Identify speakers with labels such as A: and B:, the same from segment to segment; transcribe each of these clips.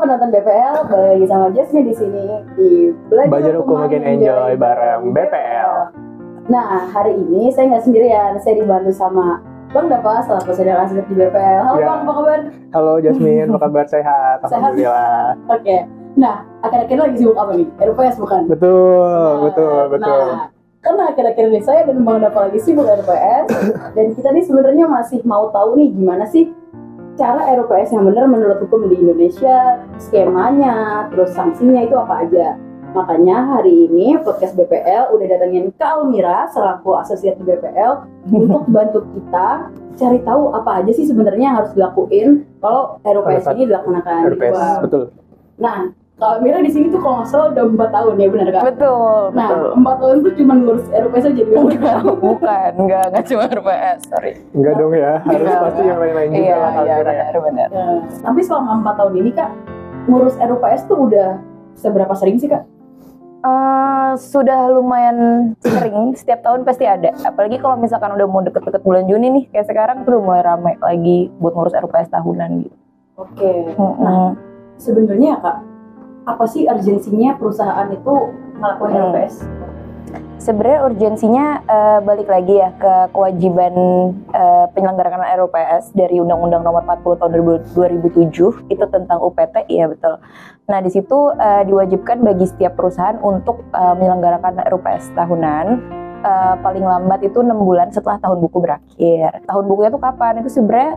A: penonton BPL, balik lagi sama Jasmine di sini di
B: Belajar Hukum Makin Enjoy bareng BPL.
A: Nah, hari ini saya nggak sendirian, saya dibantu sama Bang Dava selaku saudara asisten di BPL. Halo Bang, apa kabar?
B: Halo Jasmine, apa kabar? Sehat, alhamdulillah.
A: Oke. Nah, akhir-akhir ini lagi sibuk apa nih? RUPS bukan?
B: Betul.
A: Nah, karena akhir-akhir ini saya dan Bang Dava lagi sibuk RUPS dan kita nih sebenarnya masih mau tahu nih gimana sih cara RUPS yang benar menurut hukum di Indonesia, skemanya, terus sanksinya itu apa aja. Makanya hari ini podcast BPL udah datengin Kak Almira selaku asosiat di BPL untuk bantu kita cari tahu apa aja sih sebenarnya yang harus dilakuin kalau RUPS ini dilaksanakan.
B: RUPS, betul.
A: Nah, Kak Almira di sini tuh kalau nggak salah udah 4 tahun ya, benar Kak?
C: Betul.
A: Nah, 4 tahun tuh cuma ngurus RUPS aja di BPL.
C: Enggak cuma RUPS, sorry.
B: Enggak dong ya, harus pasti yang lain-lain juga lah Kak Almira ya.
C: Benar.
A: Tapi selama 4 tahun ini Kak, ngurus RUPS tuh udah seberapa sering sih Kak?
C: Sudah lumayan sering, setiap tahun pasti ada. Apalagi kalau misalkan udah mau deket-deket bulan Juni nih, kayak sekarang tuh udah mulai ramai lagi buat ngurus RUPS tahunan gitu.
A: Oke. Nah, sebenarnya Kak, apa sih urgensinya perusahaan itu ngelakuin RUPS?
C: Sebenarnya urgensinya balik lagi ya ke kewajiban penyelenggaraan RUPS dari Undang-Undang Nomor 40 Tahun 2007 itu tentang UPT, iya betul. Nah di situ diwajibkan bagi setiap perusahaan untuk menyelenggarakan RUPS tahunan paling lambat itu 6 bulan setelah tahun buku berakhir. Tahun bukunya itu kapan? Itu sebenarnya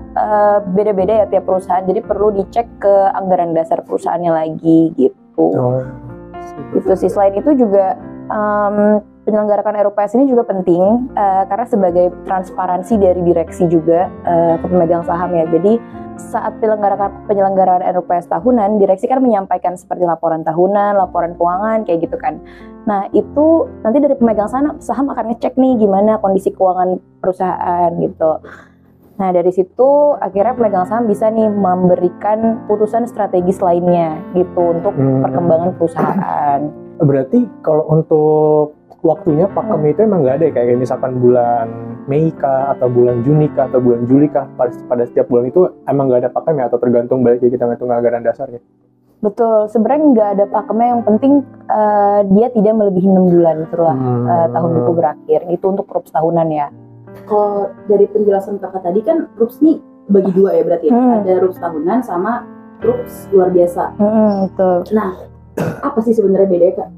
C: beda-beda ya tiap perusahaan. Jadi perlu dicek ke anggaran dasar perusahaannya lagi gitu. Itu sih. Selain itu juga penyelenggaraan RUPS ini juga penting karena sebagai transparansi dari direksi juga ke pemegang saham ya. Jadi saat penyelenggaraan RUPS tahunan, direksi kan menyampaikan seperti laporan tahunan, laporan keuangan kayak gitu kan. Nah itu nanti dari pemegang saham akan ngecek nih gimana kondisi keuangan perusahaan gitu. Nah dari situ akhirnya pemegang saham bisa nih memberikan putusan strategis lainnya gitu untuk perkembangan perusahaan.
B: Berarti kalau untuk waktunya pakem itu emang nggak ada ya? Kayak misalkan bulan Mei kah, atau bulan Juni kah, atau bulan Juli kah, pada setiap bulan itu emang nggak ada pakem ya, atau tergantung balik kita ngitung anggaran dasarnya?
C: Betul, sebenarnya nggak ada pakemnya, yang penting dia tidak melebihi 6 bulan setelah tahun buku berakhir, itu untuk RUPS tahunan ya.
A: Kalau dari penjelasan kakak tadi kan RUPS nih bagi dua ya berarti ya? Ada RUPS tahunan sama RUPS luar biasa.
C: Betul.
A: Nah, apa sih sebenarnya bedanya Kak?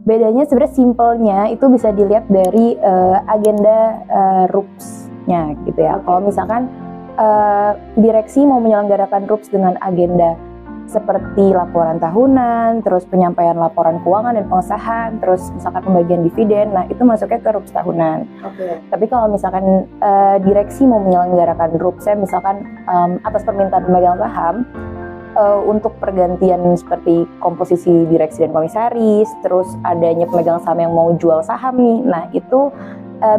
C: Bedanya sebenarnya simpelnya itu bisa dilihat dari agenda RUPS-nya gitu ya. Kalau misalkan direksi mau menyelenggarakan RUPS dengan agenda seperti laporan tahunan, terus penyampaian laporan keuangan dan pengesahan, terus misalkan pembagian dividen, nah itu masuknya ke RUPS tahunan. Tapi kalau misalkan direksi mau menyelenggarakan RUPS-nya misalkan atas permintaan pemegang saham, untuk pergantian seperti komposisi direksi dan komisaris, terus adanya pemegang saham yang mau jual saham nih, nah itu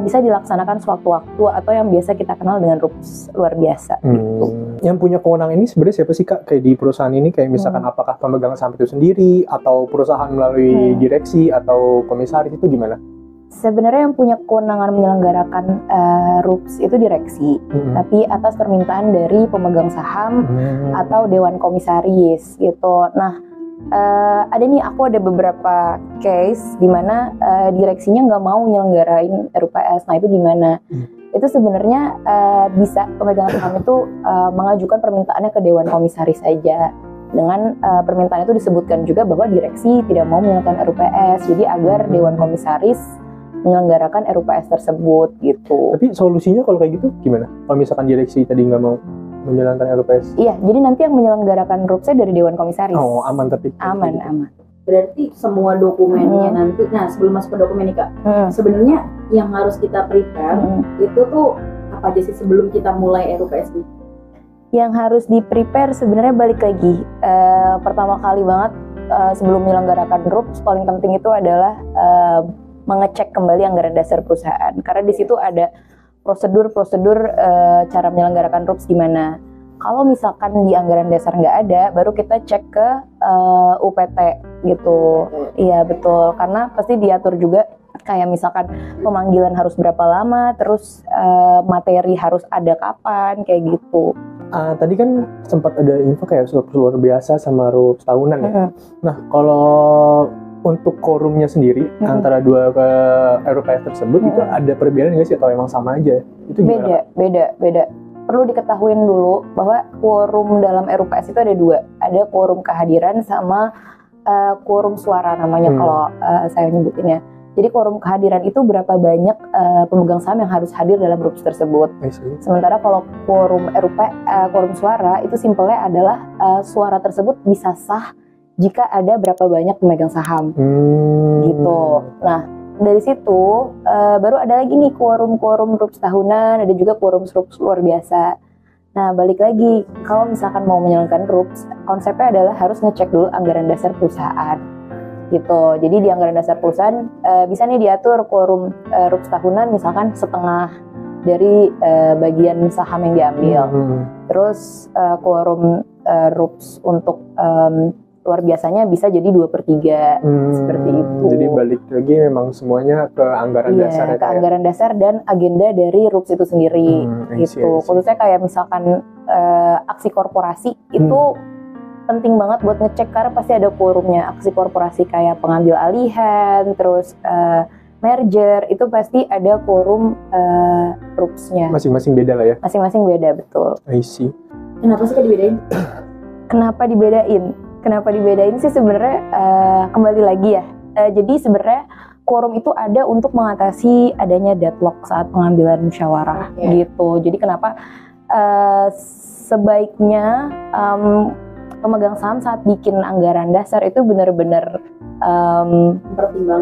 C: bisa dilaksanakan sewaktu-waktu atau yang biasa kita kenal dengan RUPS luar biasa. Gitu.
B: Yang punya kewenangan ini sebenarnya siapa sih Kak? Kayak di perusahaan ini kayak misalkan apakah pemegang saham itu sendiri atau perusahaan melalui direksi atau komisaris itu gimana?
C: Sebenarnya yang punya kewenangan menyelenggarakan RUPS itu direksi, tapi atas permintaan dari pemegang saham atau dewan komisaris gitu. Nah, aku ada beberapa case di mana direksinya nggak mau nyelenggarain RUPS. Nah itu gimana? Itu sebenarnya bisa pemegang saham itu mengajukan permintaannya ke dewan komisaris saja. Dengan permintaan itu disebutkan juga bahwa direksi tidak mau menyelenggarakan RUPS, jadi agar dewan komisaris menyelenggarakan RUPS tersebut gitu.
B: Tapi solusinya kalau kayak gitu gimana? Kalau misalkan direksi tadi nggak mau menjalankan RUPS?
C: Iya, jadi nanti yang menyelenggarakan RUPS-nya dari Dewan Komisaris.
B: Oh, aman tapi?
C: Aman.
A: Berarti semua dokumennya nanti, nah sebelum masuk ke dokumen nih Kak, sebenarnya yang harus kita prepare itu tuh apa aja sih sebelum kita mulai RUPS ini?
C: Yang harus di-prepare sebenarnya balik lagi, pertama kali banget sebelum menyelenggarakan RUPS, paling penting itu adalah mengecek kembali anggaran dasar perusahaan, karena di situ ada prosedur cara menyelenggarakan RUPS gimana. Kalau misalkan di anggaran dasar nggak ada, baru kita cek ke UPT gitu. Iya betul, karena pasti diatur juga kayak misalkan pemanggilan harus berapa lama, terus materi harus ada kapan, kayak gitu.
B: tadi kan sempat ada info kayak RUPS luar biasa sama RUPS tahunan ya. Nah, kalau untuk quorumnya sendiri antara dua ke RUPS tersebut itu ada perbedaan nggak sih atau emang sama aja? Itu gimana?
C: Beda. Perlu diketahuin dulu bahwa quorum dalam RUPS itu ada dua. Ada quorum kehadiran sama quorum suara namanya kalau saya nyebutinnya. Jadi quorum kehadiran itu berapa banyak pemegang saham yang harus hadir dalam RUPS tersebut. Sementara kalau quorum quorum suara itu simpelnya adalah suara tersebut bisa sah jika ada berapa banyak pemegang saham. Gitu. Nah, dari situ baru ada lagi nih quorum RUPS tahunan, ada juga quorum RUPS luar biasa. Nah, balik lagi, kalau misalkan mau menjalankan RUPS, konsepnya adalah harus ngecek dulu anggaran dasar perusahaan. Gitu. Jadi di anggaran dasar perusahaan bisa nih diatur quorum RUPS tahunan misalkan setengah dari bagian saham yang diambil. Terus quorum RUPS untuk luar biasanya bisa jadi 2/3 seperti itu.
B: Jadi balik lagi memang semuanya ke anggaran dasar ya,
C: ke anggaran dasar dan agenda dari RUPS itu sendiri gitu. Khususnya kayak misalkan aksi korporasi itu penting banget buat ngecek karena pasti ada quorumnya. Aksi korporasi kayak pengambil alihan, terus merger itu pasti ada quorum RUPS-nya.
B: Masing-masing beda lah ya.
C: Masing-masing beda, betul.
B: I see.
A: Kenapa sih dibedain?
C: Kenapa dibedain sih sebenarnya kembali lagi ya. Jadi sebenarnya quorum itu ada untuk mengatasi adanya deadlock saat pengambilan musyawarah gitu. Jadi kenapa sebaiknya pemegang saham saat bikin anggaran dasar itu benar-benar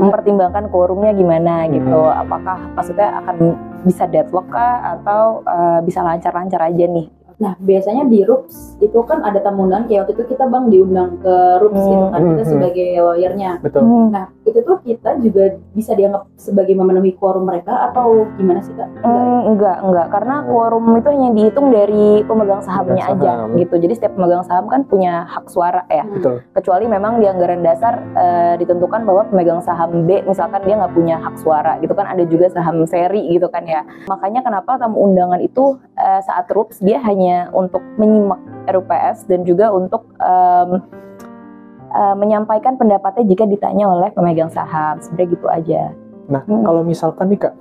C: mempertimbangkan quorumnya gimana gitu. Apakah maksudnya akan bisa deadlock kah atau bisa lancar-lancar aja nih.
A: Nah, biasanya di RUPS itu kan ada tamu undangan, kayak waktu itu kita Bang diundang ke RUPS gitu kan, kita sebagai lawyernya.
B: Betul.
A: Nah, itu tuh kita juga bisa dianggap sebagai memenuhi quorum mereka atau gimana sih Kak?
C: Enggak, karena quorum itu hanya dihitung dari pemegang sahamnya aja gitu. Jadi setiap pemegang saham kan punya hak suara ya.
B: Betul.
C: Kecuali memang di anggaran dasar ditentukan bahwa pemegang saham B misalkan dia nggak punya hak suara gitu kan, ada juga saham seri gitu kan ya. Makanya kenapa tamu undangan itu saat RUPS dia hanya untuk menyimak RUPS dan juga untuk menyampaikan pendapatnya jika ditanya oleh pemegang saham. Sebenarnya gitu aja.
B: Nah, kalau misalkan nih Kak,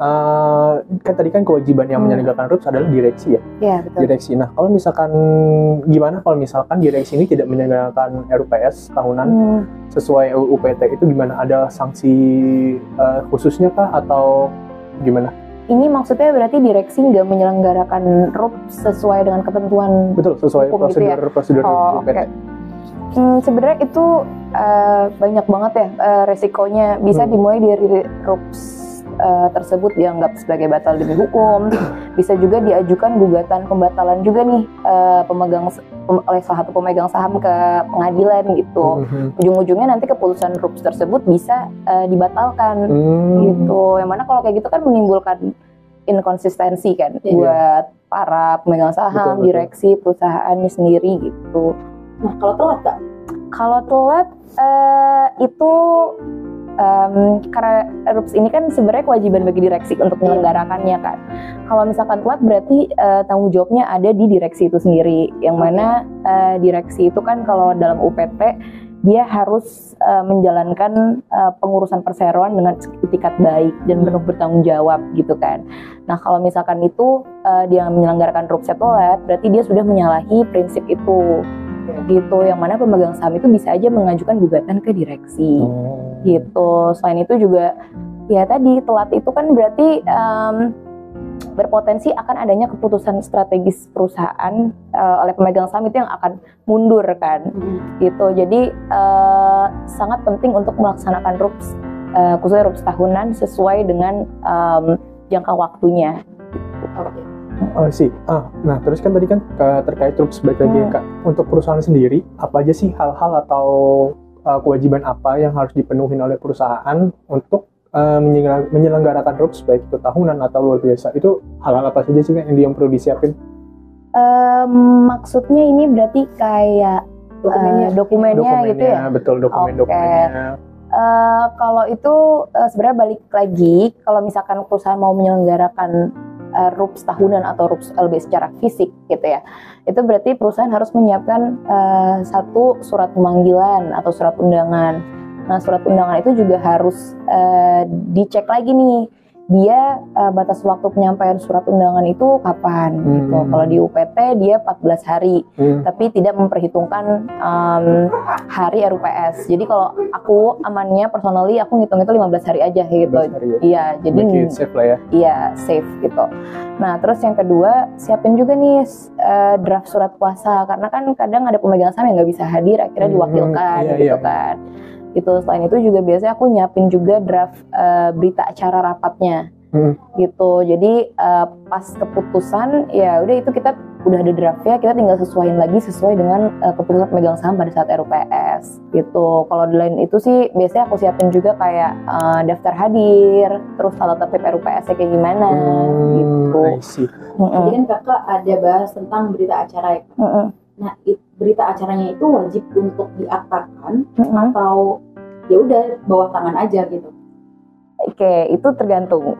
B: kan tadi kan kewajiban yang menyelenggarakan RUPS adalah direksi ya?
C: Iya, betul.
B: Direksi. Nah, kalau misalkan gimana kalau misalkan direksi ini tidak menyelenggarakan RUPS tahunan sesuai UPT itu gimana? Ada sanksi khususnya kah atau gimana?
C: Ini maksudnya berarti direksi nggak menyelenggarakan RUPS sesuai dengan ketentuan.
B: Betul, sesuai prosedur UPT.
C: Okay. Sebenarnya itu banyak banget ya resikonya. Bisa dimulai dari RUPS tersebut dianggap sebagai batal demi hukum. Bisa juga diajukan gugatan pembatalan juga nih oleh salah satu pemegang saham ke pengadilan gitu. Ujung-ujungnya nanti keputusan RUPS tersebut bisa dibatalkan gitu. Yang mana kalau kayak gitu kan menimbulkan inkonsistensi kan buat para pemegang saham, direksi perusahaannya sendiri gitu.
A: Nah, kalau telat Kak?
C: Kalau telat itu karena RUPS ini kan sebenarnya kewajiban bagi direksi untuk menyelenggarakannya kan. Kalau misalkan telat berarti tanggung jawabnya ada di direksi itu sendiri. Yang mana direksi itu kan kalau dalam UPT dia harus menjalankan pengurusan perseroan dengan itikat baik dan penuh bertanggung jawab gitu kan. Nah kalau misalkan itu dia menyelenggarakan RUPS telat berarti dia sudah menyalahi prinsip itu. Gitu, yang mana pemegang saham itu bisa aja mengajukan gugatan ke direksi gitu. Selain itu juga ya tadi telat itu kan berarti berpotensi akan adanya keputusan strategis perusahaan oleh pemegang saham itu yang akan mundur kan gitu. Jadi sangat penting untuk melaksanakan RUPS khususnya RUPS tahunan sesuai dengan jangka waktunya.
B: Nah terus kan tadi kan terkait RUPS balik lagi Kak, untuk perusahaan sendiri apa aja sih hal-hal atau kewajiban apa yang harus dipenuhi oleh perusahaan untuk menyelenggarakan RUPS baik itu tahunan atau luar biasa? Itu hal-hal apa saja sih Kak yang perlu disiapin?
C: Maksudnya ini berarti kayak dokumennya gitu ya?
B: Betul, dokumennya.
C: Kalau itu sebenarnya balik lagi, kalau misalkan perusahaan mau menyelenggarakan RUPS tahunan atau RUPS LB secara fisik gitu ya, itu berarti perusahaan harus menyiapkan satu surat pemanggilan atau surat undangan. Nah, surat undangan itu juga harus dicek lagi nih, dia batas waktu penyampaian surat undangan itu kapan gitu. Kalau di UPT dia 14 hari, tapi tidak memperhitungkan hari RUPS. Jadi kalau aku amannya personally aku ngitung itu 15 hari aja gitu. Iya, jadi
B: safe lah ya.
C: Iya, safe gitu. Nah, terus yang kedua, siapin juga nih draft surat kuasa, karena kan kadang ada pemegang saham yang nggak bisa hadir, akhirnya diwakilkan gitu kan. Gitu. Selain itu juga biasanya aku nyiapin juga draft berita acara rapatnya gitu. Jadi pas keputusan ya udah itu kita udah ada draftnya, kita tinggal sesuaiin lagi sesuai dengan keputusan pemegang saham pada saat RUPS gitu. Kalau di lain itu sih biasanya aku siapin juga kayak daftar hadir, terus tata tertib RUPS-nya kayak gimana gitu.
A: Jadi kan kakak ada bahas tentang berita acara ya. Nah, berita acaranya itu wajib untuk diaktakan atau ya udah bawah tangan aja gitu?
C: Oke, itu tergantung.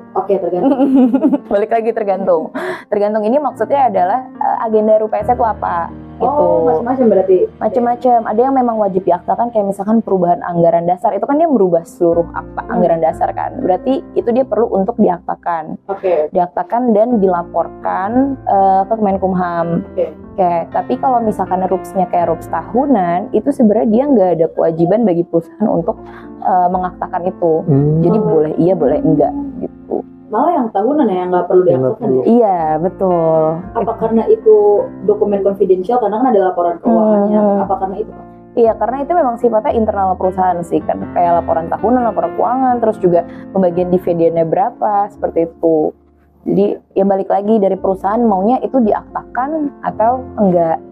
C: Balik lagi tergantung. Tergantung ini maksudnya adalah agenda RUPS itu apa gitu.
A: Oh, macam-macam berarti.
C: Macam-macam. Ada yang memang wajib diaktakan kayak misalkan perubahan anggaran dasar. Itu kan dia merubah seluruh anggaran dasar kan. Berarti itu dia perlu untuk diaktakan. Diaktakan dan dilaporkan ke Kemenkumham. Oke, tapi kalau misalkan RUPS-nya kayak RUPS tahunan, itu sebenarnya dia nggak ada kewajiban bagi perusahaan untuk mengaktakan itu. Jadi boleh iya, boleh enggak gitu.
A: Malah yang tahunan ya yang nggak perlu diaktakan ya?
C: Iya, betul.
A: Apa karena itu dokumen confidential, karena kan ada laporan keuangannya? Apa karena itu?
C: Iya, karena itu memang sifatnya internal perusahaan sih, kan kayak laporan tahunan, laporan keuangan, terus juga pembagian dividennya berapa, seperti itu. Jadi ya balik lagi dari perusahaan maunya itu diaktakan atau enggak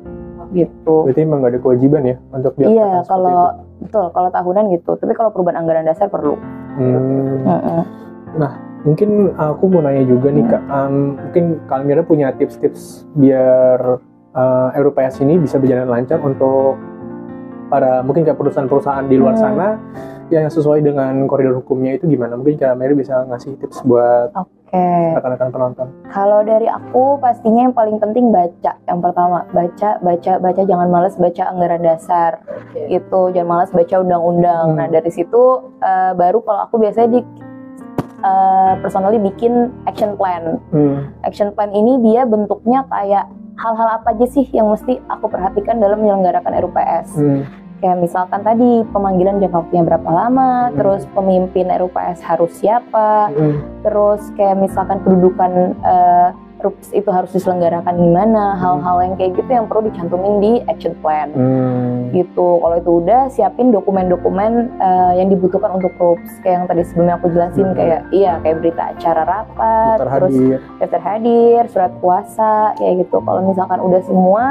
C: gitu.
B: Berarti emang nggak ada kewajiban ya untuk diaktakan?
C: Iya, kalau betul, kalau tahunan gitu. Tapi kalau perubahan anggaran dasar perlu.
B: Nah, mungkin aku mau nanya juga nih Kak, mungkin Kak Almira punya tips-tips biar RUPS ini bisa berjalan lancar untuk para mungkin kayak perusahaan-perusahaan di luar sana yang sesuai dengan koridor hukumnya itu gimana? Mungkin Kak Almira bisa ngasih tips buat rekan-rekan penonton.
C: Kalau dari aku pastinya yang paling penting baca. Yang pertama baca, jangan malas baca anggaran dasar. Gitu, jangan malas baca undang-undang. Nah, dari situ baru kalau aku biasanya personally bikin action plan. Action plan ini dia bentuknya kayak hal-hal apa aja sih yang mesti aku perhatikan dalam menyelenggarakan RUPS. Kayak misalkan tadi pemanggilan jangka waktunya berapa lama, terus pemimpin RUPS harus siapa, terus kayak misalkan kedudukan RUPS itu harus diselenggarakan di mana, hal-hal yang kayak gitu yang perlu dicantumin di action plan. Gitu. Kalau itu udah, siapin dokumen-dokumen yang dibutuhkan untuk RUPS. Kayak yang tadi sebelumnya aku jelasin, kayak berita acara rapat, terus daftar hadir, surat kuasa, kayak gitu. Kalau misalkan udah semua,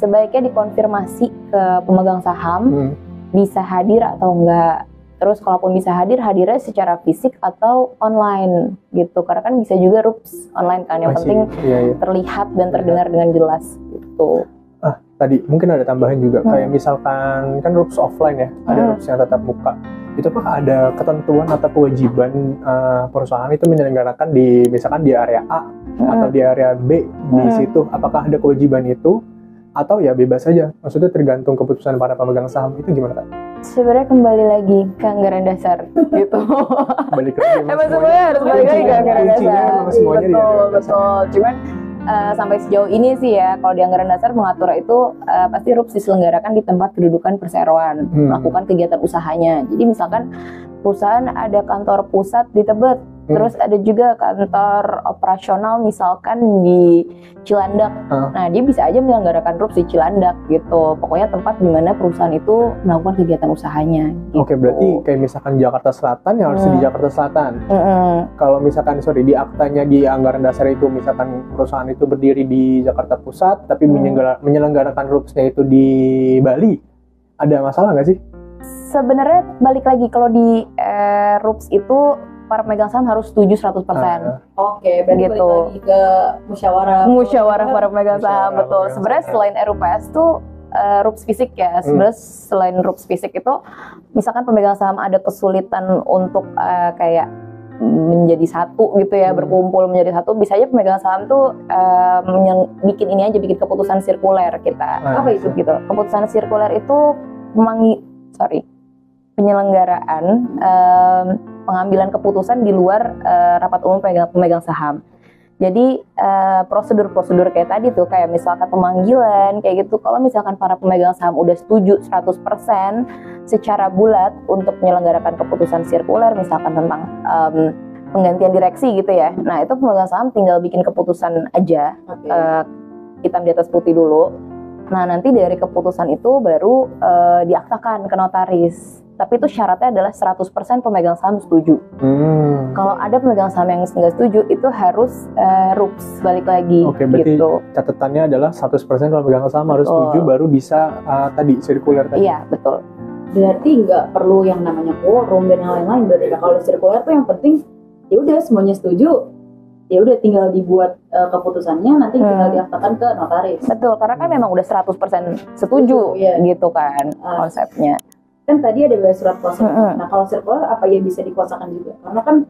C: sebaiknya dikonfirmasi ke pemegang saham bisa hadir atau enggak. Terus kalaupun bisa hadir, hadirnya secara fisik atau online gitu. Karena kan bisa juga RUPS online kan, yang penting terlihat dan terdengar dengan jelas gitu.
B: Tadi mungkin ada tambahan juga, kayak misalkan kan RUPS offline ya, ada RUPS yang tatap muka. Itu apakah ada ketentuan atau kewajiban perusahaan itu menyelenggarakan di misalkan di area A atau di area B di situ? Apakah ada kewajiban itu atau ya bebas saja? Maksudnya tergantung keputusan para pemegang saham, itu gimana Kak?
C: Sebenarnya kembali lagi ke anggaran dasar gitu.
B: Balik lagi.
C: Emang semuanya harus balik lagi ke anggaran dasar. Betul. Cuman sampai sejauh ini sih ya, kalau di anggaran dasar mengatur itu pasti RUPS diselenggarakan di tempat kedudukan perseroan, melakukan kegiatan usahanya. Jadi misalkan perusahaan ada kantor pusat di Tebet, terus ada juga kantor operasional misalkan di Cilandak. Nah, dia bisa aja menyelenggarakan RUPS di Cilandak gitu. Pokoknya tempat di mana perusahaan itu melakukan kegiatan usahanya. Gitu.
B: Oke, berarti kayak misalkan Jakarta Selatan ya harus di Jakarta Selatan. Kalau misalkan di aktanya di anggaran dasar itu misalkan perusahaan itu berdiri di Jakarta Pusat, tapi menyelenggarakan RUPS-nya itu di Bali, ada masalah nggak sih?
C: Sebenarnya balik lagi, kalau di RUPS itu para pemegang saham harus setuju 100%.
A: Oke, berarti
C: gitu.
A: balik lagi ke musyawarah
C: Para pemegang saham, betul. Sebenarnya selain RUPS tuh RUPS fisik ya, sebenarnya selain RUPS fisik itu misalkan pemegang saham ada kesulitan untuk kayak menjadi satu gitu ya, berkumpul menjadi satu. Bisa aja pemegang saham tuh bikin ini aja, bikin keputusan sirkuler kita.
A: Apa itu?
C: Gitu. Keputusan sirkuler itu penyelenggaraan pengambilan keputusan di luar rapat umum pemegang saham. Jadi prosedur-prosedur kayak tadi tuh, kayak misalkan pemanggilan kayak gitu, kalau misalkan para pemegang saham udah setuju 100% secara bulat untuk menyelenggarakan keputusan sirkuler, misalkan tentang penggantian direksi gitu ya, nah itu pemegang saham tinggal bikin keputusan aja, hitam di atas putih dulu. Nah nanti dari keputusan itu baru diaktakan ke notaris. Tapi itu syaratnya adalah 100% pemegang saham setuju. Kalau ada pemegang saham yang nggak setuju, itu harus RUPS balik lagi.
B: Oke, berarti
C: gitu.
B: catatannya adalah 100% pemegang saham harus setuju baru bisa tadi sirkuler tadi.
C: Iya, betul.
A: Berarti nggak perlu yang namanya quorum dan yang lain-lain. Berarti kalau sirkuler tuh yang penting ya udah semuanya setuju. Ya udah tinggal dibuat keputusannya, nanti tinggal diaktakan ke notaris.
C: Betul, karena kan memang udah 100% setuju gitu kan konsepnya.
A: Kan tadi ada surat kuasa. Nah kalau sirkuler apa ya bisa dikuasakan juga? Karena kan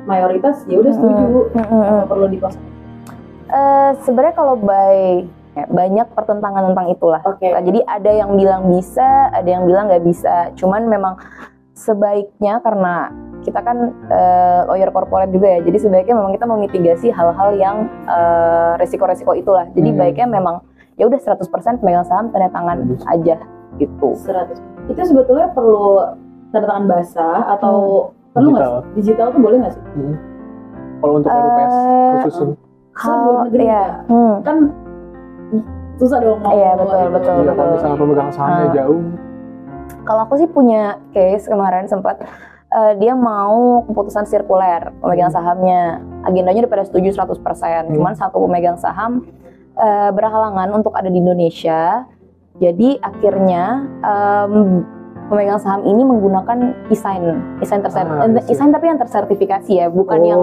A: mayoritas ya udah setuju, perlu dikuasakan.
C: Sebenarnya kalau banyak pertentangan tentang itulah. Nah, jadi ada yang bilang bisa, ada yang bilang nggak bisa. Cuman memang sebaiknya, karena kita kan lawyer corporate juga ya, jadi sebaiknya memang kita memitigasi hal-hal yang resiko-resiko itulah. Jadi baiknya memang ya udah 100% pemegang saham tanda tangan aja gitu.
A: 100%. Itu sebetulnya perlu tanda tangan basah atau perlu nggak sih? Digital tuh boleh nggak sih?
B: Kalau untuk RUPS khusus
A: kalau negeri kan susah dong mau.
C: Iya betul.
B: Kalau misalnya pemegang sahamnya jauh.
C: Kalau aku sih punya case kemarin sempat dia mau keputusan sirkuler pemegang sahamnya, agendanya udah pada setuju 100%. Cuman satu pemegang saham berhalangan untuk ada di Indonesia. Jadi akhirnya pemegang saham ini menggunakan e-sign tapi yang tersertifikasi ya, bukan yang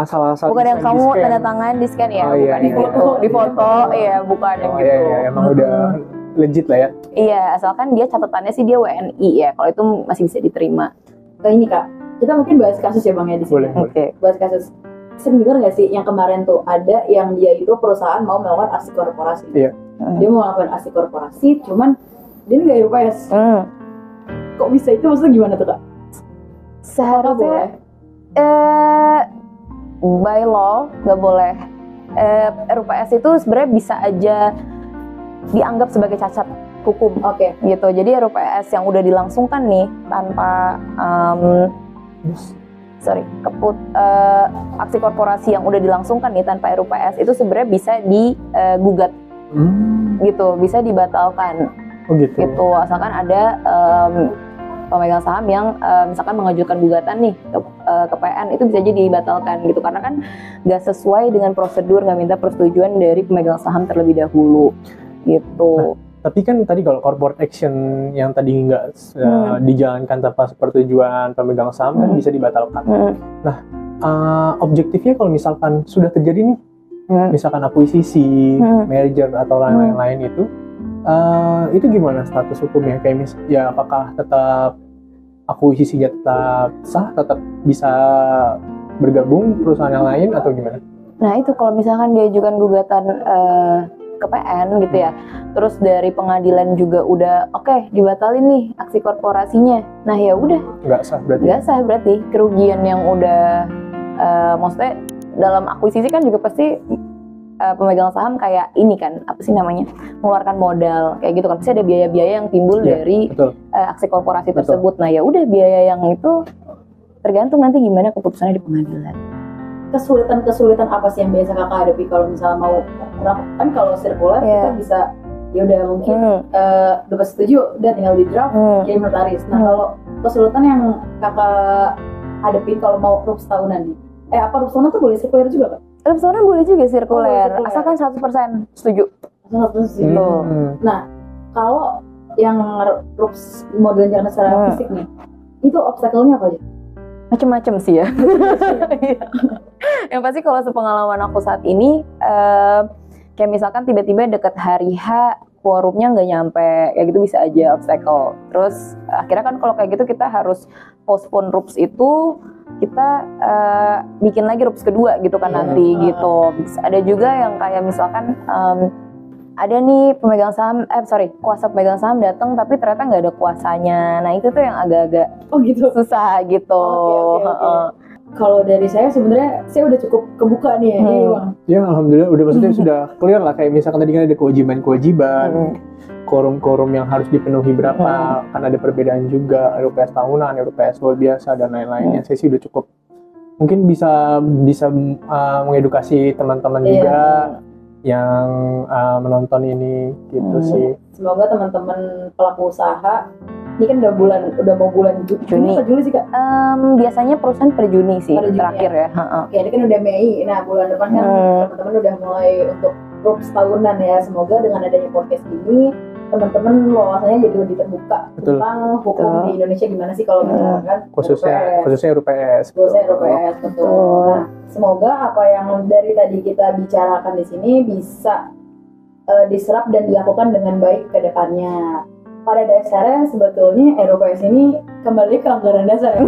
B: asal-asal,
C: bukan yang kamu tanda tangan di scan ya, bukan yang gitu, di foto ya, bukan yang gitu.
B: Iya, emang udah legit lah ya.
C: Iya, asalkan dia catatannya sih dia WNI ya, kalau itu masih bisa diterima.
A: Nah ini Kak, kita mungkin bahas kasus ya Bang ya di sini.
B: Boleh.
A: Bahas kasus. Sering dengar nggak sih yang kemarin tuh ada yang dia itu perusahaan mau melakukan aksi korporasi.
B: Iya.
A: Dia mau melakukan aksi korporasi, cuman dia nggak RUPS. Kok bisa itu? Maksudnya gimana tuh Kak?
C: Seharusnya by law nggak boleh. RUPS itu sebenarnya bisa aja dianggap sebagai cacat hukum. Gitu. Jadi RUPS yang udah dilangsungkan nih tanpa aksi korporasi yang udah dilangsungkan nih tanpa RUPS itu sebenarnya bisa digugat. Gitu, bisa dibatalkan. Gitu, asalkan ada pemegang saham yang misalkan mengajukan gugatan nih ke PN, itu bisa jadi dibatalkan gitu, karena kan nggak sesuai dengan prosedur, nggak minta persetujuan dari pemegang saham terlebih dahulu gitu.
B: Tapi kan tadi kalau corporate action yang tadi nggak dijalankan tanpa persetujuan pemegang saham kan bisa dibatalkan. Nah, objektifnya kalau misalkan sudah terjadi nih, misalkan akuisisi, merger atau lain-lain itu gimana status hukumnya? Kayak ya apakah tetap akuisisinya tetap sah, tetap bisa bergabung perusahaan yang lain atau gimana?
C: Nah itu kalau misalkan diajukan gugatan ke PN gitu ya, terus dari pengadilan juga udah dibatalin nih aksi korporasinya, nah ya udah nggak sah berarti kerugian yang udah maksudnya dalam akuisisi kan juga pasti pemegang saham kayak ini kan apa sih namanya, mengeluarkan modal kayak gitu kan, pasti ada biaya-biaya yang timbul dari aksi korporasi tersebut. Nah ya udah biaya yang itu tergantung nanti gimana keputusannya di pengadilan.
A: Kesulitan apa sih yang biasa Kakak hadapi kalau misalnya mau kan kalau sirkuler kita bisa ya udah mungkin dapat setuju udah tinggal di draft kirim notaris. Nah kalau kesulitan yang Kakak hadapi kalau mau RUPS tahunan nih, RUPS tahunan tuh boleh sirkuler juga Kak?
C: RUPS tahunan boleh juga sirkuler, asalkan 100% setuju.
A: 100% setuju. Nah kalau yang RUPS mau dilancarkan secara fisik nih, itu obstacle-nya apa aja?
C: Macem-macem sih ya. Yang pasti kalau sepengalaman aku saat ini, kayak misalkan tiba-tiba deket hari H quorumnya nggak nyampe, kayak gitu bisa aja obstacle. Terus akhirnya kan kalau kayak gitu kita harus postpone RUPS itu, kita bikin lagi RUPS kedua gitu kan nanti gitu. Ada juga yang kayak misalkan ada nih kuasa pemegang saham datang tapi ternyata nggak ada kuasanya. Nah itu tuh yang agak-agak
A: gitu.
C: susah gitu.
A: Oke. Kalau dari saya sebenarnya saya udah cukup kebuka nih ya, Bang.
B: Ya alhamdulillah udah, maksudnya sudah clear lah, kayak misalkan tadi kan ada kewajiban, quorum yang harus dipenuhi berapa, kan ada perbedaan juga, RUPS tahunan, RUPS luar biasa dan lain-lainnya. Saya sih udah cukup, mungkin bisa mengedukasi teman-teman juga yang menonton ini gitu sih.
A: Semoga teman-teman pelaku usaha, ini kan udah mau bulan Juni atau Juli sih Kak?
C: Biasanya perusahaan per Juni sih, terakhir ya.
A: Oke, ini kan udah Mei. Nah bulan depan kan teman-teman udah mulai untuk RUPS tahunan ya. Semoga dengan adanya podcast ini teman-teman wawasannya jadi lebih terbuka tentang hukum di Indonesia gimana sih kalau misalkan
B: khususnya RUPS.
A: Betul. Nah, semoga apa yang dari tadi kita bicarakan di sini bisa diserap dan dilakukan dengan baik ke depannya. Pada dasarnya sebetulnya RUPS ini kembali ke anggaran dasar ya.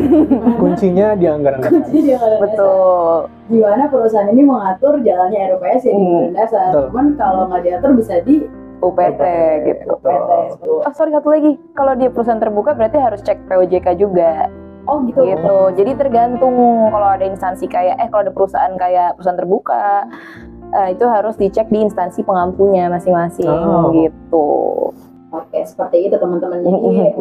B: Kuncinya di anggaran dasar.
C: Betul.
A: Gimana perusahaan ini mengatur jalannya RUPS ya di anggaran dasar. Cuman kalau nggak diatur bisa di
C: UPT gitu. Sorry, satu lagi. Kalau dia perusahaan terbuka berarti harus cek POJK juga.
A: Oh gitu.
C: Jadi tergantung, kalau ada instansi kayak kalau ada perusahaan kayak perusahaan terbuka, itu harus dicek di instansi pengampunya masing-masing gitu.
A: Oke, seperti itu teman-teman. Jadi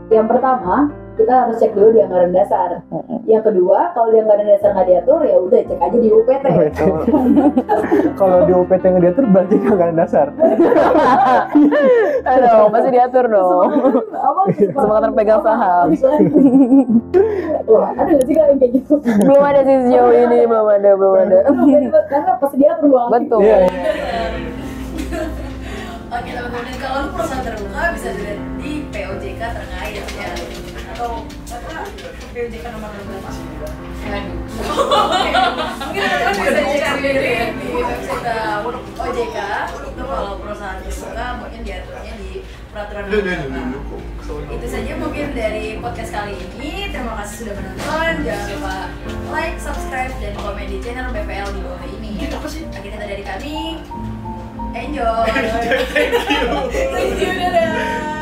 A: yang pertama kita harus cek dulu di anggaran dasar. Yang kedua, kalau di anggaran dasar nggak diatur, ya udah cek aja di UPT.
B: Kalau di UPT nggak diatur, berarti ke anggaran dasar.
C: Aduh, pasti diatur dong. Kesepakatan pegang saham.
A: Wah, ada nggak sih Kak yang kayak gitu?
C: Belum ada sih sejauh ini, belum ada.
A: Karena pasti diatur Bang.
C: Betul.
D: Oke teman-teman, kalau lu perusahaan terbuka bisa dilihat di POJK terkait ya, atau apa POJK nomor berapa? Mungkin teman-teman bisa cek sendiri di website OJK. Itu kalau perusahaan terbuka mungkin diaturnya di peraturan terbuka. Itu saja mungkin dari podcast kali ini. Terima kasih sudah menonton. Jangan lupa like, subscribe, dan komen di channel BPL di bawah ini. Akhir kata dari kami. Enjoy. Thank you. Dadah.